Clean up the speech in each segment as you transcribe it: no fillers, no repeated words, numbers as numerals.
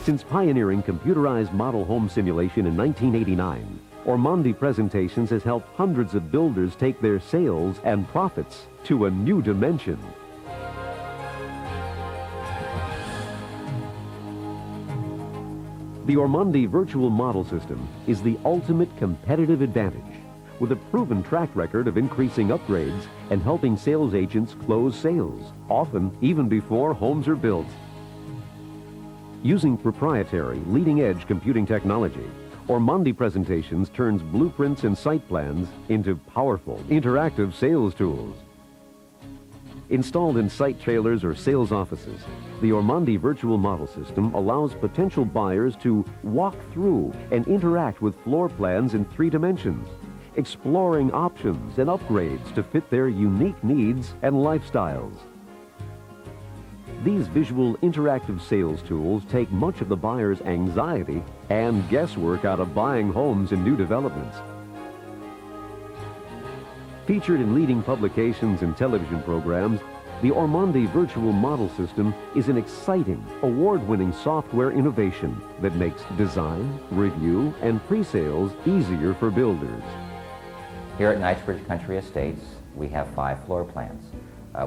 Since pioneering computerized model home simulation in 1989, Ormonde Presentations has helped hundreds of builders take their sales and profits to a new dimension. The Ormonde Virtual Model System is the ultimate competitive advantage, with a proven track record of increasing upgrades and helping sales agents close sales, often even before homes are built. Using proprietary, leading-edge computing technology, Ormonde Presentations turns blueprints and site plans into powerful, interactive sales tools. Installed in site trailers or sales offices, the Ormonde Virtual Model System allows potential buyers to walk through and interact with floor plans in 3 dimensions, exploring options and upgrades to fit their unique needs and lifestyles. These visual interactive sales tools take much of the buyer's anxiety and guesswork out of buying homes in new developments. Featured in leading publications and television programs, the Ormonde Virtual Model System is an exciting, award-winning software innovation that makes design, review, and pre-sales easier for builders. Here at Knightsbridge Country Estates, we have 5 floor plans.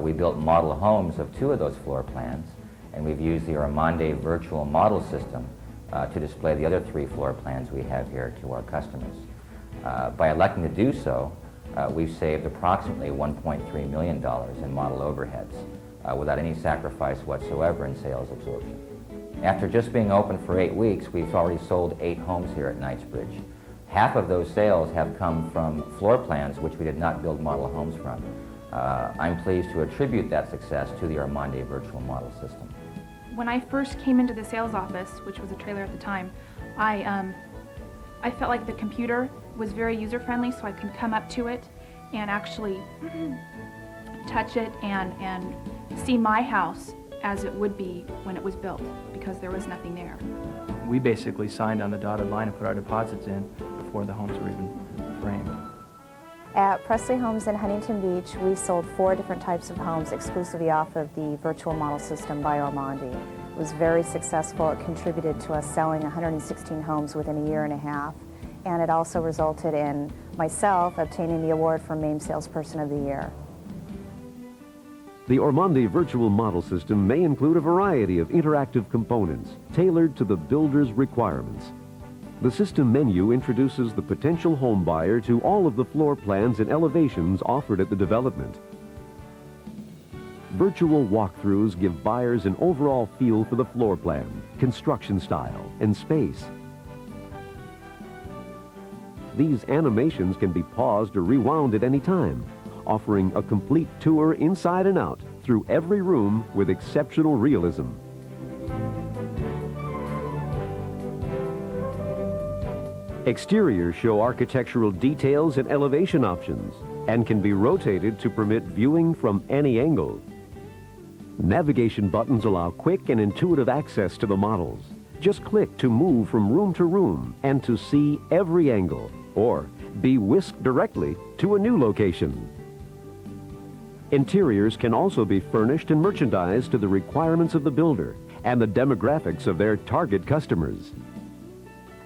We built model homes of 2 of those floor plans, and we've used the Ormonde Virtual Model System to display the other 3 floor plans we have here to our customers. By electing to do so, we've saved approximately $1.3 million in model overheads without any sacrifice whatsoever in sales absorption. After just being open for 8 weeks, we've already sold 8 homes here at Knightsbridge. Half of those sales have come from floor plans which we did not build model homes from. I'm pleased to attribute that success to the Ormonde Virtual Model System. When I first came into the sales office, which was a trailer at the time, I felt like the computer was very user-friendly, so I could come up to it and actually touch it and see my house as it would be when it was built, because there was nothing there. We basically signed on the dotted line and put our deposits in before the homes were even framed. At Presley Homes in Huntington Beach, we sold 4 different types of homes exclusively off of the Virtual Model System by Ormonde. It was very successful. It contributed to us selling 116 homes within a year and a half, and it also resulted in myself obtaining the award for Maine Salesperson of the Year. The Ormonde Virtual Model System may include a variety of interactive components tailored to the builder's requirements. The system menu introduces the potential home buyer to all of the floor plans and elevations offered at the development. Virtual walkthroughs give buyers an overall feel for the floor plan, construction style, and space. These animations can be paused or rewound at any time, offering a complete tour inside and out through every room with exceptional realism. Exteriors show architectural details and elevation options and can be rotated to permit viewing from any angle. Navigation buttons allow quick and intuitive access to the models. Just click to move from room to room and to see every angle, or be whisked directly to a new location. Interiors can also be furnished and merchandised to the requirements of the builder and the demographics of their target customers.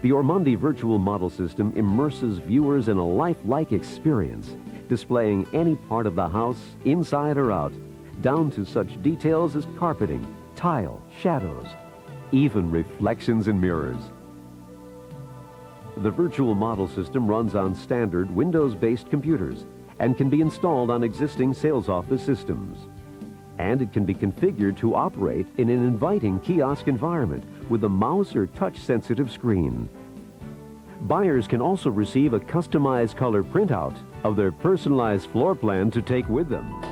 The Ormonde Virtual Model System immerses viewers in a lifelike experience, displaying any part of the house, inside or out, down to such details as carpeting, tile, shadows, even reflections in mirrors. The Virtual Model System runs on standard Windows-based computers and can be installed on existing sales office systems. And it can be configured to operate in an inviting kiosk environment with a mouse or touch-sensitive screen. Buyers can also receive a customized color printout of their personalized floor plan to take with them.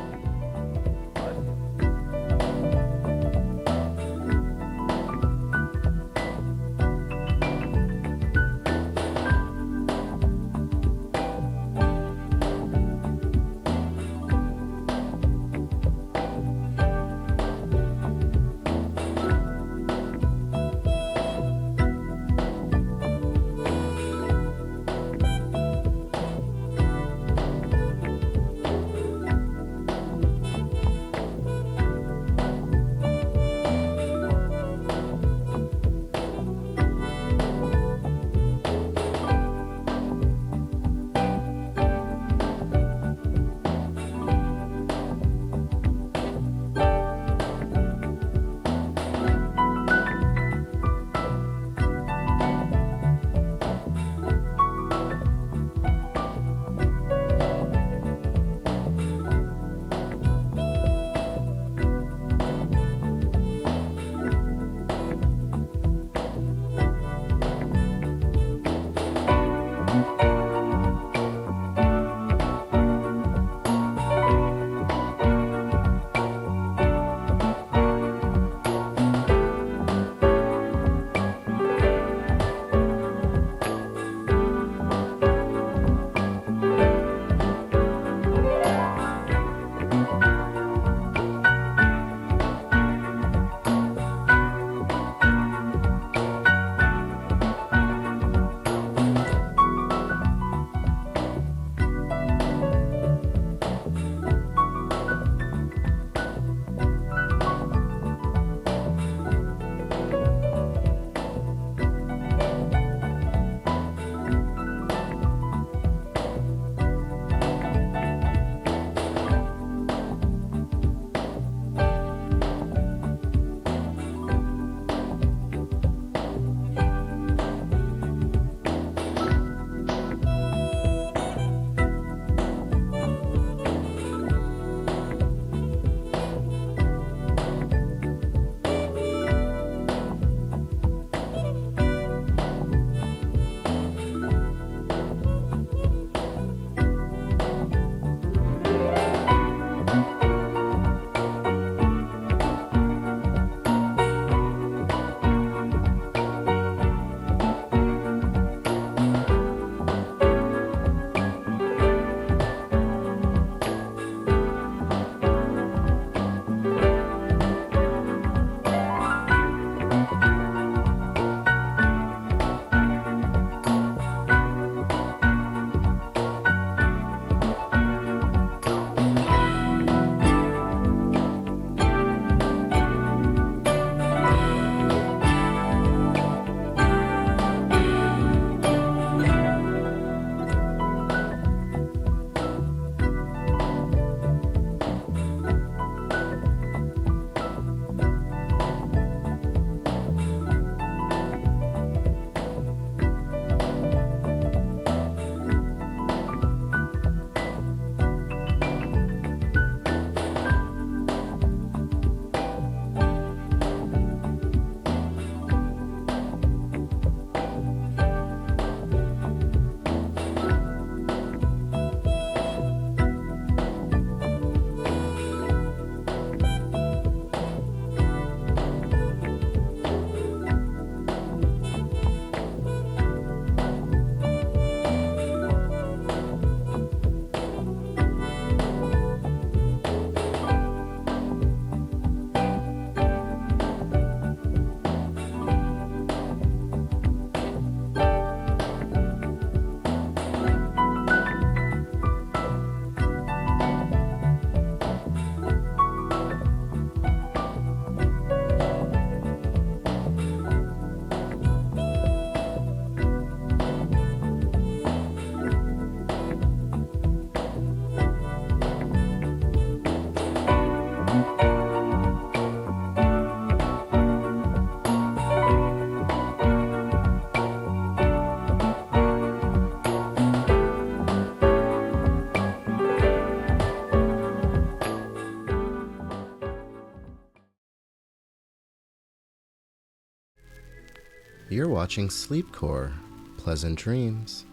You're watching Sleepcore. Pleasant dreams.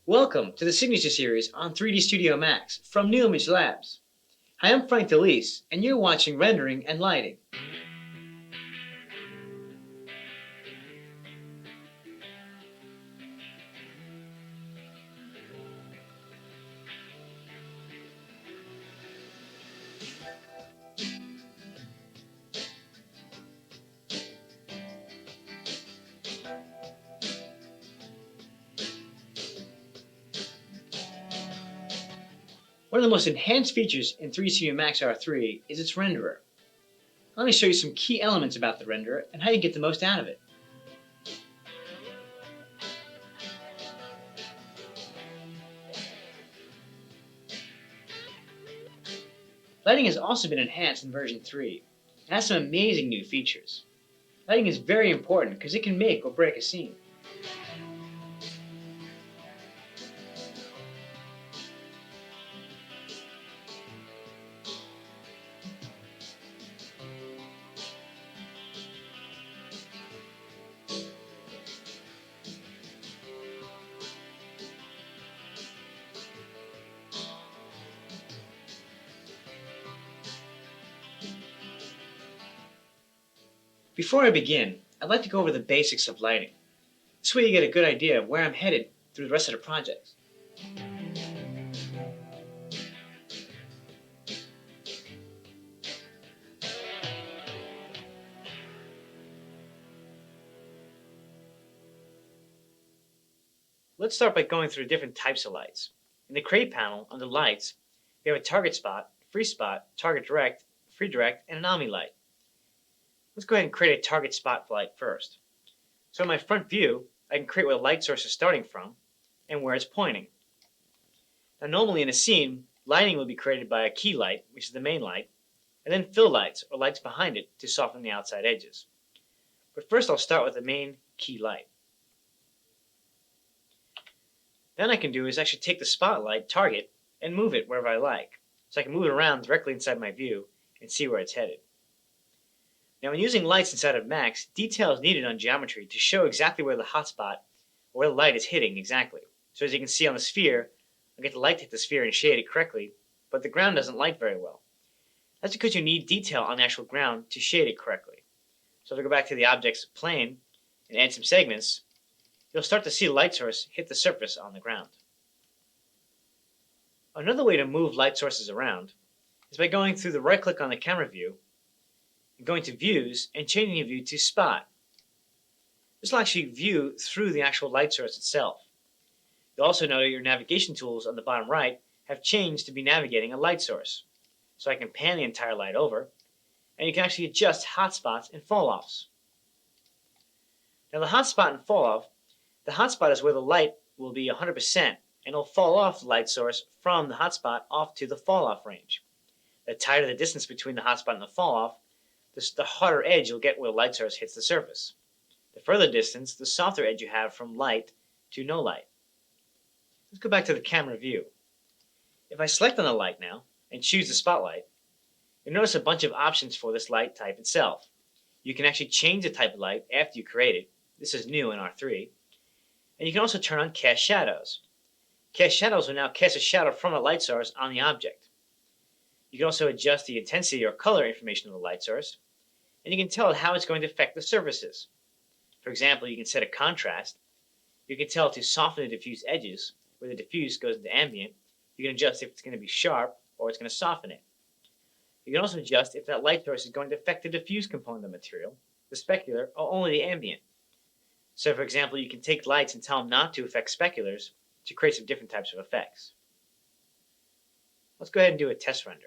Welcome to the Signature Series on 3D Studio Max from New Image Labs. Hi, I'm Frank DeLise, and you're watching Rendering and Lighting. One of the most enhanced features in 3D Studio Max R3 is its renderer. Let me show you some key elements about the renderer and how you get the most out of it. Lighting has also been enhanced in version 3. It has some amazing new features. Lighting is very important because it can make or break a scene. Before I begin, I'd like to go over the basics of lighting. This way you get a good idea of where I'm headed through the rest of the project. Let's start by going through the different types of lights. In the Create panel, under Lights, we have a Target Spot, Free Spot, Target Direct, Free Direct, and an Omni light. Let's go ahead and create a target spot light first. So in my front view, I can create where the light source is starting from and where it's pointing. Now normally in a scene, lighting will be created by a key light, which is the main light, and then fill lights or lights behind it to soften the outside edges. But first I'll start with the main key light. Then I can do is actually take the spotlight target and move it wherever I like. So I can move it around directly inside my view and see where it's headed. Now when using lights inside of Max, detail is needed on geometry to show exactly where the hotspot or where the light is hitting exactly. So as you can see on the sphere, I get the light to hit the sphere and shade it correctly, but the ground doesn't light very well. That's because you need detail on the actual ground to shade it correctly. So if I go back to the object's plane and add some segments, you'll start to see the light source hit the surface on the ground. Another way to move light sources around is by going through the right click on the camera view, going to Views and changing your view to Spot. This will actually view through the actual light source itself. You'll also note your navigation tools on the bottom right have changed to be navigating a light source. So I can pan the entire light over, and you can actually adjust hotspots and fall-offs. Now the hotspot and fall-off, the hotspot is where the light will be 100% and it'll fall off the light source from the hotspot off to the fall-off range. The tighter the distance between the hotspot and the fall-off, the harder edge you'll get where the light source hits the surface. The further distance, the softer edge you have from light to no light. Let's go back to the camera view. If I select on the light now and choose the spotlight, you'll notice a bunch of options for this light type itself. You can actually change the type of light after you create it. This is new in R3. And you can also turn on Cast Shadows. Cast Shadows will now cast a shadow from the light source on the object. You can also adjust the intensity or color information of the light source, and you can tell it how it's going to affect the surfaces. For example, you can set a contrast. You can tell it to soften the diffuse edges, where the diffuse goes into ambient. You can adjust if it's going to be sharp or it's going to soften it. You can also adjust if that light source is going to affect the diffuse component of the material, the specular, or only the ambient. So for example, you can take lights and tell them not to affect speculars to create some different types of effects. Let's go ahead and do a test render.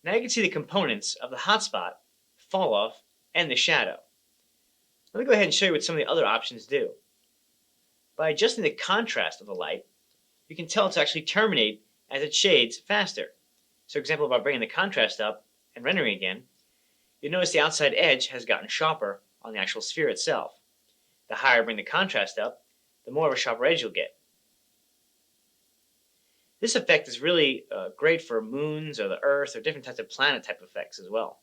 Now you can see the components of the hotspot, fall off, and the shadow. Let me go ahead and show you what some of the other options do. By adjusting the contrast of the light, you can tell it to actually terminate as it shades faster. So for example, by bringing the contrast up and rendering again, you'll notice the outside edge has gotten sharper on the actual sphere itself. The higher I bring the contrast up, the more of a sharper edge you'll get. This effect is really great for moons or the Earth or different types of planet type effects as well.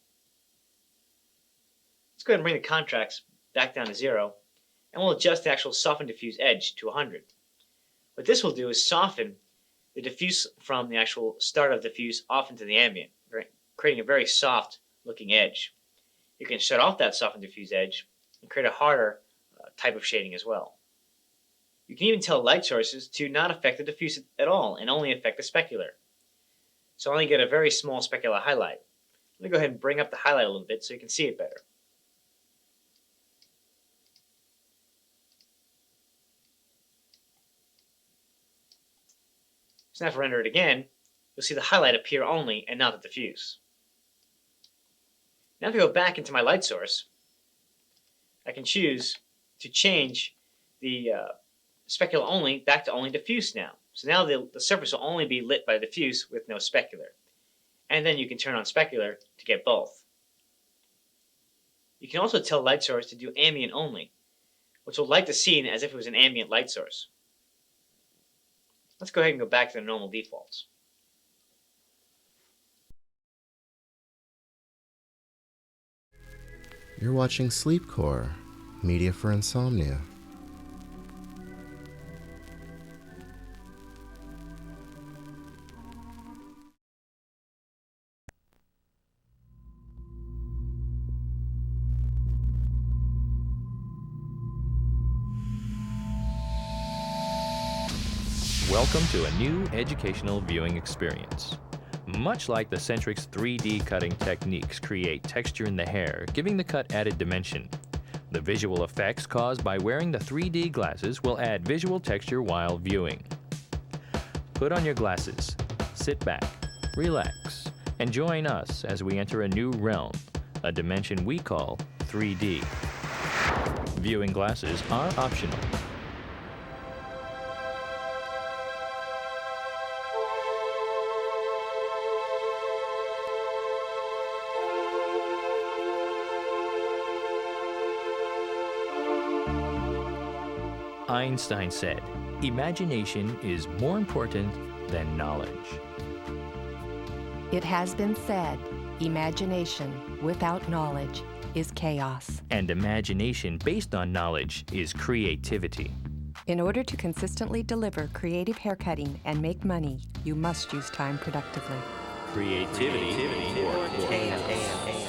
Let's go ahead and bring the contrast back down to 0, and we'll adjust the actual soften diffuse edge to 100. What this will do is soften the diffuse from the actual start of diffuse off into the ambient, creating a very soft looking edge. You can shut off that soften diffuse edge and create a harder type of shading as well. You can even tell light sources to not affect the diffuse at all and only affect the specular. So I only get a very small specular highlight. Let me go ahead and bring up the highlight a little bit so you can see it better. So now if I render it again, you'll see the highlight appear only and not the diffuse. Now if I go back into my light source, I can choose to change the specular only back to only diffuse now. So now the surface will only be lit by diffuse with no specular. And then you can turn on specular to get both. You can also tell light source to do ambient only, which will light the scene as if it was an ambient light source. Let's go ahead and go back to the normal defaults. You're watching Sleepcore, media for insomnia. Welcome to a new educational viewing experience. Much like the Centric's 3D cutting techniques create texture in the hair, giving the cut added dimension. The visual effects caused by wearing the 3D glasses will add visual texture while viewing. Put on your glasses, sit back, relax, and join us as we enter a new realm, a dimension we call 3D. Viewing glasses are optional. Einstein said, "Imagination is more important than knowledge." It has been said, imagination without knowledge is chaos. And imagination based on knowledge is creativity. In order to consistently deliver creative haircutting and make money, you must use time productively. Creativity or chaos.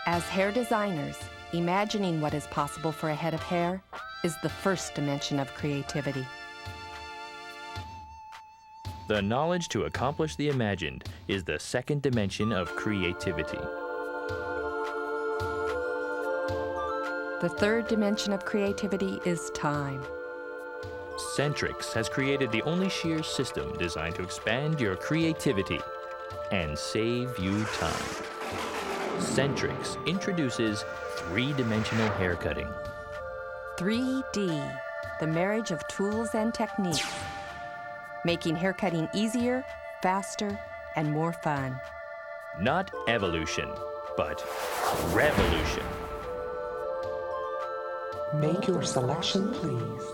As hair designers, imagining what is possible for a head of hair is the first dimension of creativity. The knowledge to accomplish the imagined is the second dimension of creativity. The third dimension of creativity is time. Centrix has created the only shear system designed to expand your creativity and save you time. Centrix introduces three-dimensional haircutting. 3D, the marriage of tools and techniques, making haircutting easier, faster, and more fun. Not evolution, but revolution. Make your selection, please.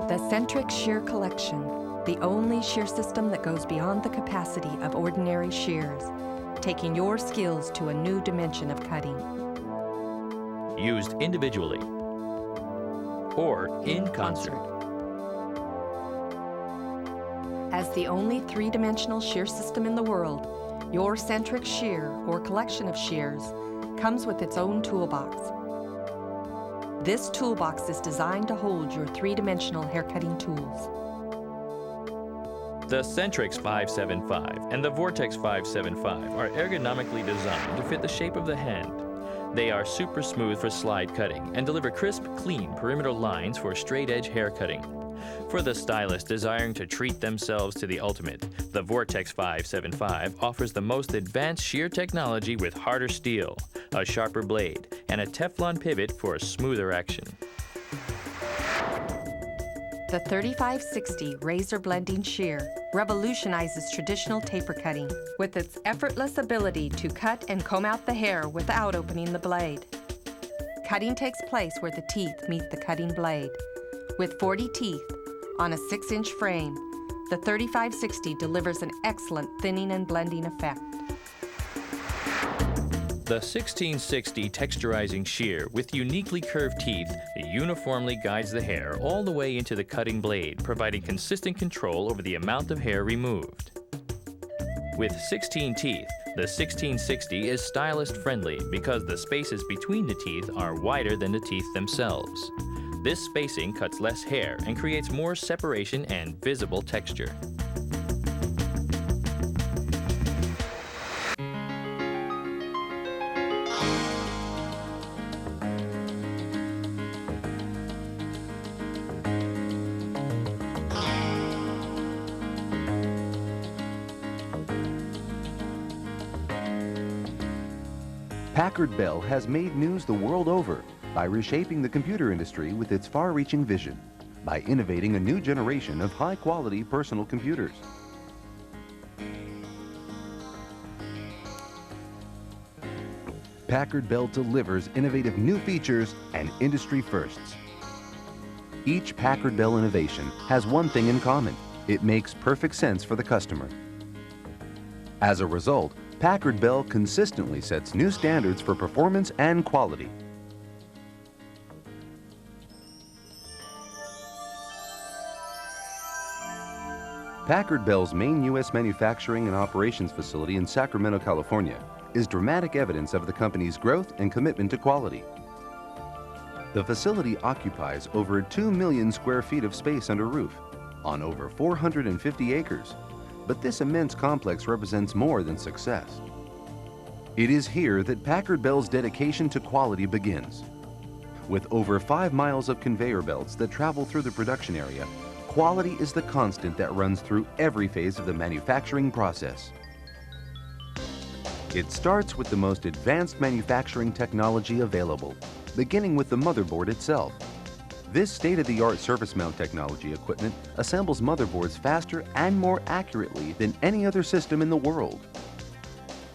The Centrix Shear Collection, the only shear system that goes beyond the capacity of ordinary shears, taking your skills to a new dimension of cutting. Used individually or in concert. As the only three-dimensional shear system in the world, your Centrix shear, or collection of shears, comes with its own toolbox. This toolbox is designed to hold your three-dimensional haircutting tools. The Centrix 575 and the Vortex 575 are ergonomically designed to fit the shape of the hand. They are super smooth for slide cutting and deliver crisp, clean perimeter lines for straight edge hair cutting. For the stylist desiring to treat themselves to the ultimate, the Vortex 575 offers the most advanced shear technology with harder steel, a sharper blade, and a Teflon pivot for smoother action. The 3560 razor blending shear revolutionizes traditional taper cutting with its effortless ability to cut and comb out the hair without opening the blade. Cutting takes place where the teeth meet the cutting blade. With 40 teeth on a 6-inch frame, the 3560 delivers an excellent thinning and blending effect. The 1660 texturizing shear with uniquely curved teeth uniformly guides the hair all the way into the cutting blade, providing consistent control over the amount of hair removed. With 16 teeth, the 1660 is stylist friendly because the spaces between the teeth are wider than the teeth themselves. This spacing cuts less hair and creates more separation and visible texture. Packard Bell has made news the world over by reshaping the computer industry with its far-reaching vision, by innovating a new generation of high-quality personal computers. Packard Bell delivers innovative new features and industry firsts. Each Packard Bell innovation has one thing in common: it makes perfect sense for the customer. As a result, Packard Bell consistently sets new standards for performance and quality. Packard Bell's main U.S. manufacturing and operations facility in Sacramento, California, is dramatic evidence of the company's growth and commitment to quality. The facility occupies over 2 million square feet of space under roof, on over 450 acres. But this immense complex represents more than success. It is here that Packard Bell's dedication to quality begins. With over 5 miles of conveyor belts that travel through the production area, quality is the constant that runs through every phase of the manufacturing process. It starts with the most advanced manufacturing technology available, beginning with the motherboard itself. This state-of-the-art surface mount technology equipment assembles motherboards faster and more accurately than any other system in the world.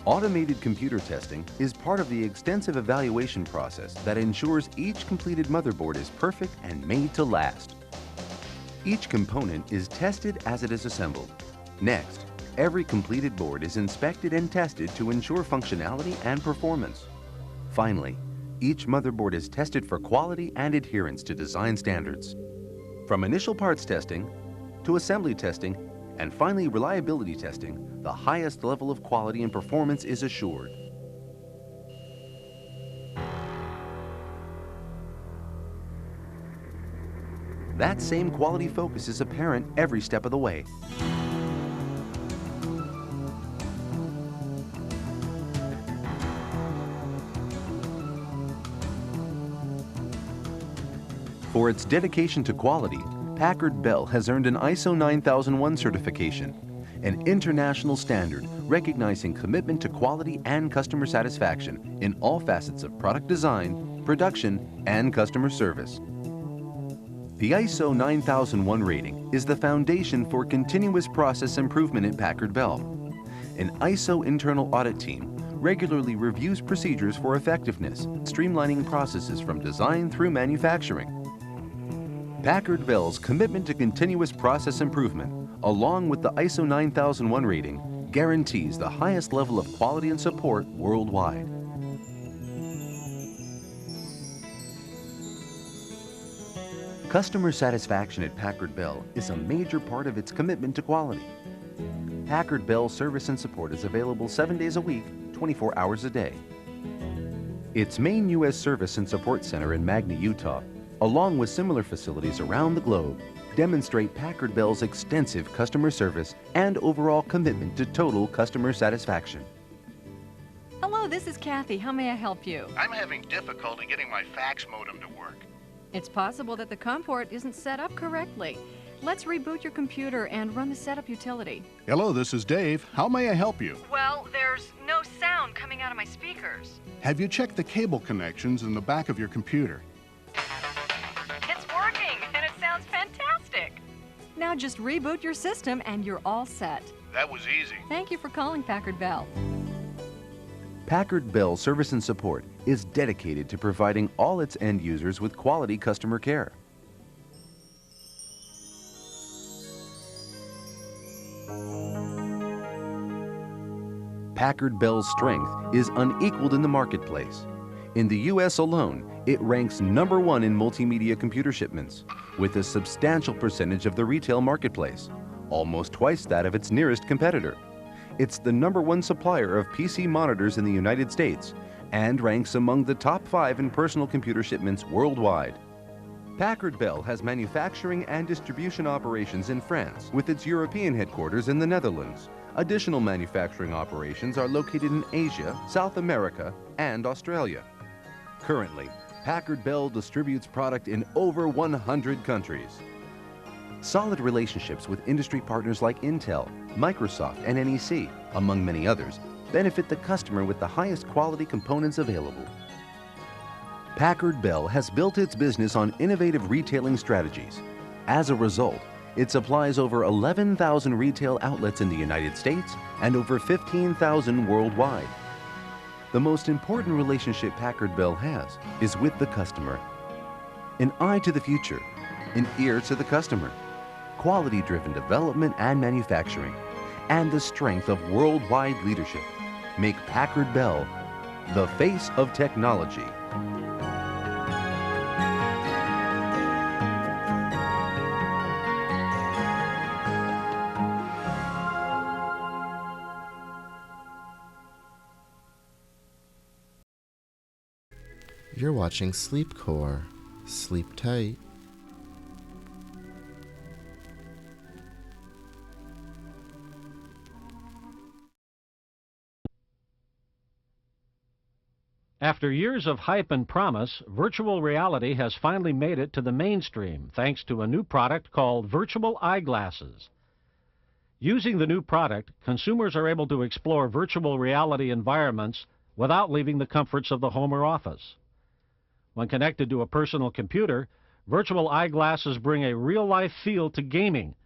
Automated computer testing is part of the extensive evaluation process that ensures each completed motherboard is perfect and made to last. Each component is tested as it is assembled. Next, every completed board is inspected and tested to ensure functionality and performance. Finally, each motherboard is tested for quality and adherence to design standards. From initial parts testing to assembly testing and finally reliability testing, the highest level of quality and performance is assured. That same quality focus is apparent every step of the way. For its dedication to quality, Packard Bell has earned an ISO 9001 certification, an international standard recognizing commitment to quality and customer satisfaction in all facets of product design, production, and customer service. The ISO 9001 rating is the foundation for continuous process improvement at Packard Bell. An ISO internal audit team regularly reviews procedures for effectiveness, streamlining processes from design through manufacturing. Packard Bell's commitment to continuous process improvement, along with the ISO 9001 rating, guarantees the highest level of quality and support worldwide. Customer satisfaction at Packard Bell is a major part of its commitment to quality. Packard Bell service and support is available 7 days a week, 24 hours a day. Its main U.S. service and support center in Magna, Utah, along with similar facilities around the globe, demonstrate Packard Bell's extensive customer service and overall commitment to total customer satisfaction. Hello, this is Kathy. How may I help you? I'm having difficulty getting my fax modem to work. It's possible that the COM port isn't set up correctly. Let's reboot your computer and run the setup utility. Hello, this is Dave. How may I help you? Well, there's no sound coming out of my speakers. Have you checked the cable connections in the back of your computer? It's working, and it sounds fantastic. Now just reboot your system and you're all set. That was easy. Thank you for calling Packard Bell. Packard Bell Service and Support is dedicated to providing all its end users with quality customer care. Packard Bell's strength is unequaled in the marketplace. In the U.S. alone, it ranks #1 in multimedia computer shipments, with a substantial percentage of the retail marketplace, almost twice that of its nearest competitor. It's the #1 supplier of PC monitors in the United States and ranks among the top 5 in personal computer shipments worldwide. Packard Bell has manufacturing and distribution operations in France, with its European headquarters in the Netherlands. Additional manufacturing operations are located in Asia, South America, and Australia. Currently, Packard Bell distributes product in over 100 countries. Solid relationships with industry partners like Intel, Microsoft, and NEC, among many others, benefit the customer with the highest quality components available. Packard Bell has built its business on innovative retailing strategies. As a result, it supplies over 11,000 retail outlets in the United States and over 15,000 worldwide. The most important relationship Packard Bell has is with the customer. An eye to the future, an ear to the customer, quality-driven development and manufacturing, and the strength of worldwide leadership make Packard Bell the face of technology. You're watching Sleepcore. Sleep tight. After years of hype and promise, virtual reality has finally made it to the mainstream thanks to a new product called virtual eyeglasses. Using the new product, consumers are able to explore virtual reality environments without leaving the comforts of the home or office. When connected to a personal computer, virtual eyeglasses bring a real-life feel to gaming.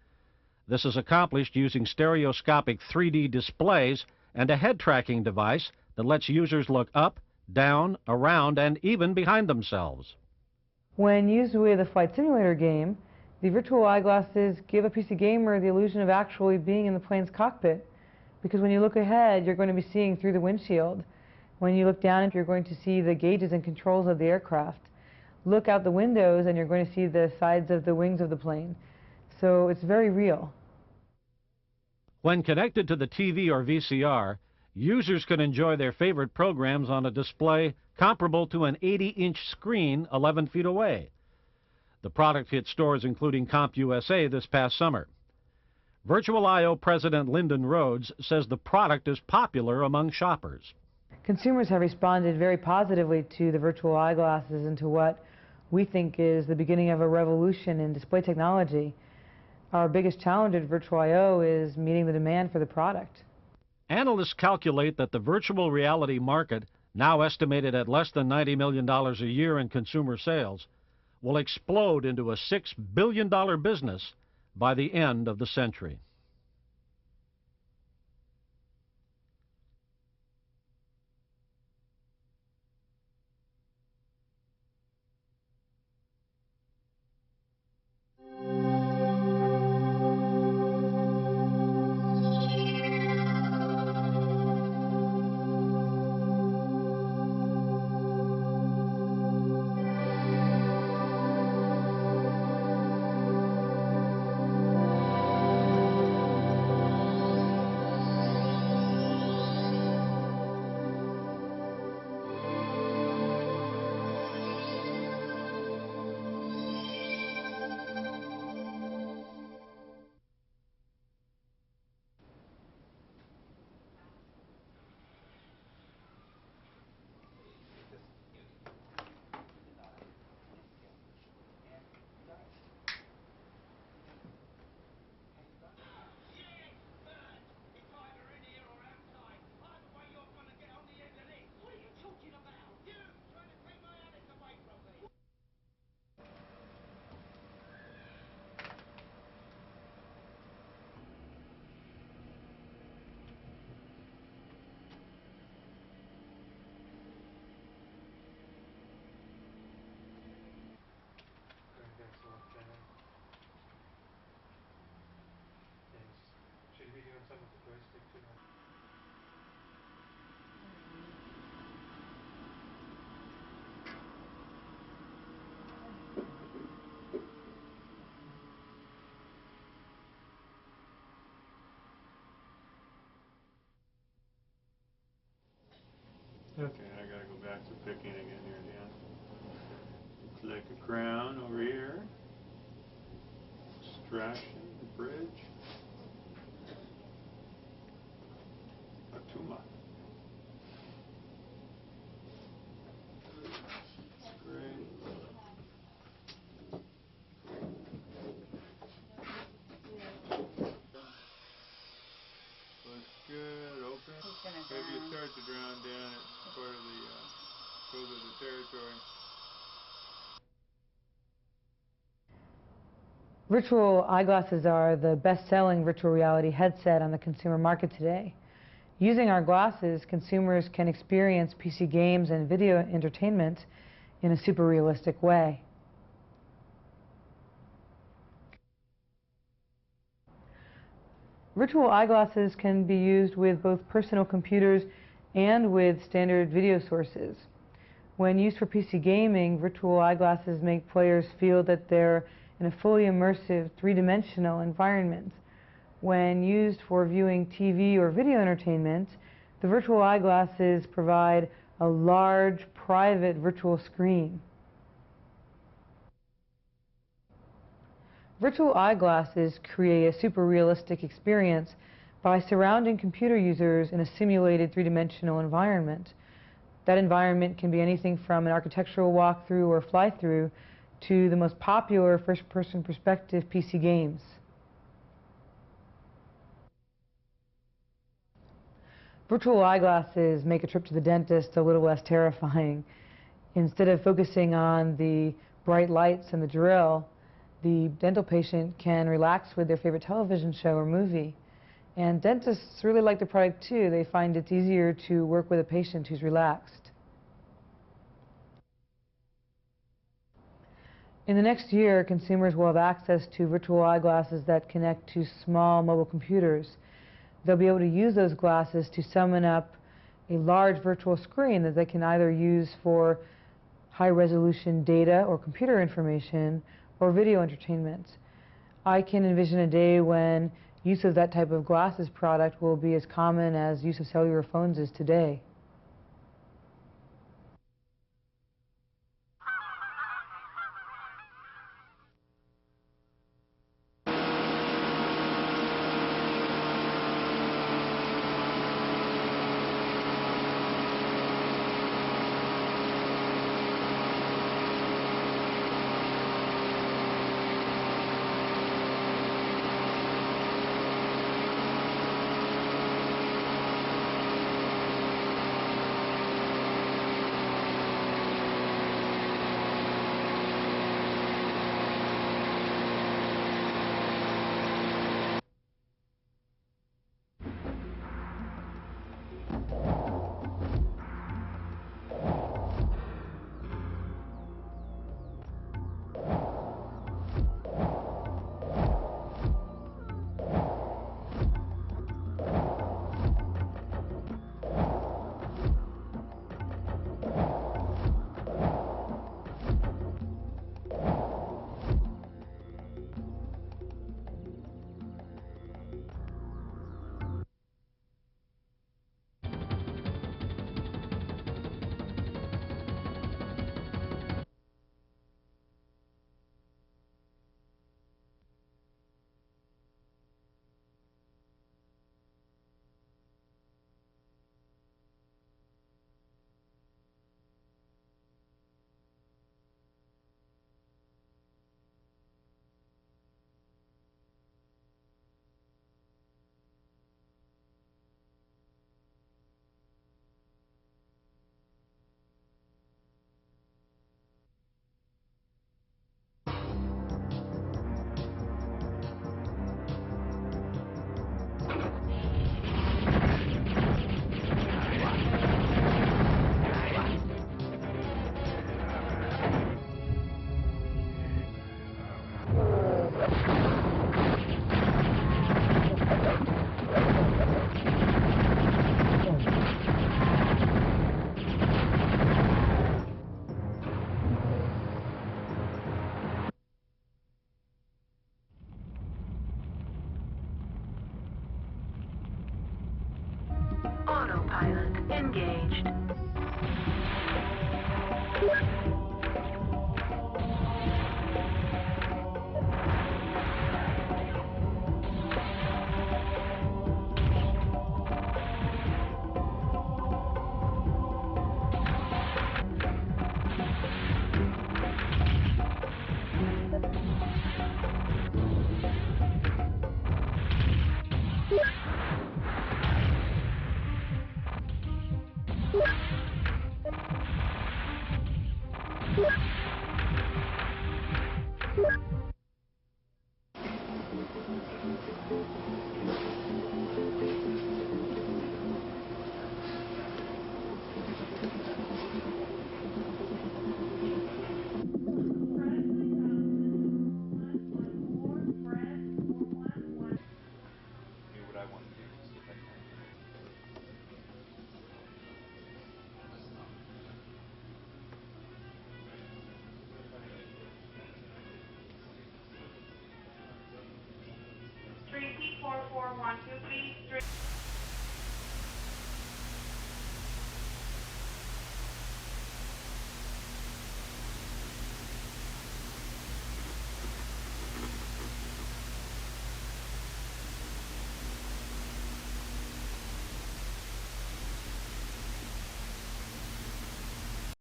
This is accomplished using stereoscopic 3D displays and a head-tracking device that lets users look up, down, around, and even behind themselves. When used with a flight simulator game, the virtual eyeglasses give a PC gamer the illusion of actually being in the plane's cockpit, because when you look ahead, you're going to be seeing through the windshield. When you look down, you're going to see the gauges and controls of the aircraft. Look out the windows and you're going to see the sides of the wings of the plane. So it's very real. When connected to the TV or VCR, users can enjoy their favorite programs on a display comparable to an 80-inch screen 11 feet away. The product hit stores including CompUSA this past summer. Virtual I/O President Lyndon Rhodes says the product is popular among shoppers. Consumers have responded very positively to the virtual eyeglasses and to what we think is the beginning of a revolution in display technology. Our biggest challenge at Virtual I/O is meeting the demand for the product. Analysts calculate that the virtual reality market, now estimated at less than $90 million a year in consumer sales, will explode into a $6 billion business by the end of the century. Okay, I gotta go back to picking again here, Dan. Click a crown over here. Extraction, bridge. Not too much. Great. Looks good. Open. Maybe you start to drown down at part of the goes with the territory. Virtual eyeglasses are the best-selling virtual reality headset on the consumer market today. Using our glasses, consumers can experience PC games and video entertainment in a super realistic way. Virtual eyeglasses can be used with both personal computers and with standard video sources. When used for PC gaming, virtual eyeglasses make players feel that they're in a fully immersive, three-dimensional environment. When used for viewing TV or video entertainment, the virtual eyeglasses provide a large, private virtual screen. Virtual eyeglasses create a super realistic experience by surrounding computer users in a simulated three-dimensional environment. That environment can be anything from an architectural walkthrough or fly-through to the most popular first-person perspective PC games. Virtual eyeglasses make a trip to the dentist a little less terrifying. Instead of focusing on the bright lights and the drill, the dental patient can relax with their favorite television show or movie. And dentists really like the product too. They find it's easier to work with a patient who's relaxed. In the next year, consumers will have access to virtual eyeglasses that connect to small mobile computers. They'll be able to use those glasses to summon up a large virtual screen that they can either use for high-resolution data or computer information or video entertainment. I can envision a day when use of that type of glasses product will be as common as use of cellular phones is today. Autopilot engaged. Tracy 4412, please.